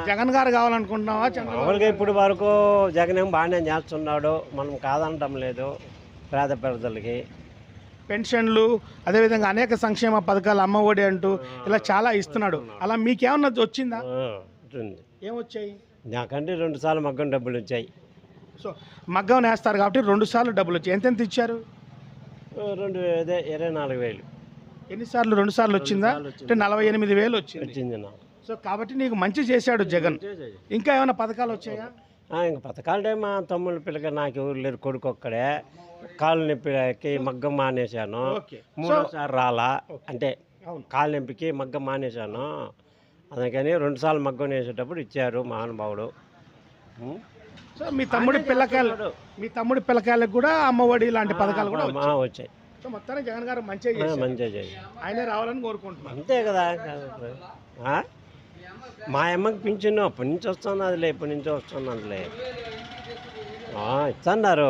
జగన్ గారు కావాలనుకుంటున్నావా చంద్రబాబు? మామూలుగా ఇప్పుడు వరకు జగన్ ఏం బాగానే చేస్తున్నాడు, మనం కాదనటం లేదు. పేద ప్రజలకి పెన్షన్లు అదేవిధంగా అనేక సంక్షేమ పథకాలు, అమ్మ ఒడి అంటూ ఇలా చాలా ఇస్తున్నాడు. అలా మీకేమన్నా వచ్చిందా? ఉంటుంది. ఏమొచ్చాయి? నాకంటే 2 సార్లు మగ్గం డబ్బులు వచ్చాయి. సో మగ్గం నేస్తారు కాబట్టి 2 సార్లు డబ్బులు వచ్చాయి. ఎంతెంత ఇచ్చారు? 24,000 ఎన్నిసార్లు? 2 సార్లు వచ్చిందా? అంటే 48,000 వచ్చింది. వచ్చింది నాకు. సో కాబట్టి నీకు మంచి చేశాడు జగన్. ఇంకా ఏమైనా పథకాలు వచ్చాయా? ఇంక పథకాలంటే మా తమ్ముళ్ళ పిల్లకి నాకు ఎవరు లేరు, కొడుకు ఒక్కడే. కాలు నొప్పికి మగ్గం మానేశాను. ఓకే. 3వ సారి రాలా, అంటే అవును. కాలు నొప్పికి మగ్గం మానేశాను. అందుకని 2 సార్లు మగ్గం వేసేటప్పుడు ఇచ్చారు మహానుభావుడు. సో మీ తమ్ముడి పిల్లకాయలకు కూడా అమ్మఒడి లాంటి పథకాలు కూడా వచ్చాయి. సో మొత్తానికి జగన్ గారు మంచిగా మంచిగా చేయి, ఆయనే రావాలని కోరుకుంటున్నాను. అంతే కదా. మా అమ్మకి పింఛను అప్పటి నుంచి వస్తుంది, అదిలే ఇప్పటి నుంచి వస్తుంది, అందులే ఇస్తున్నారు.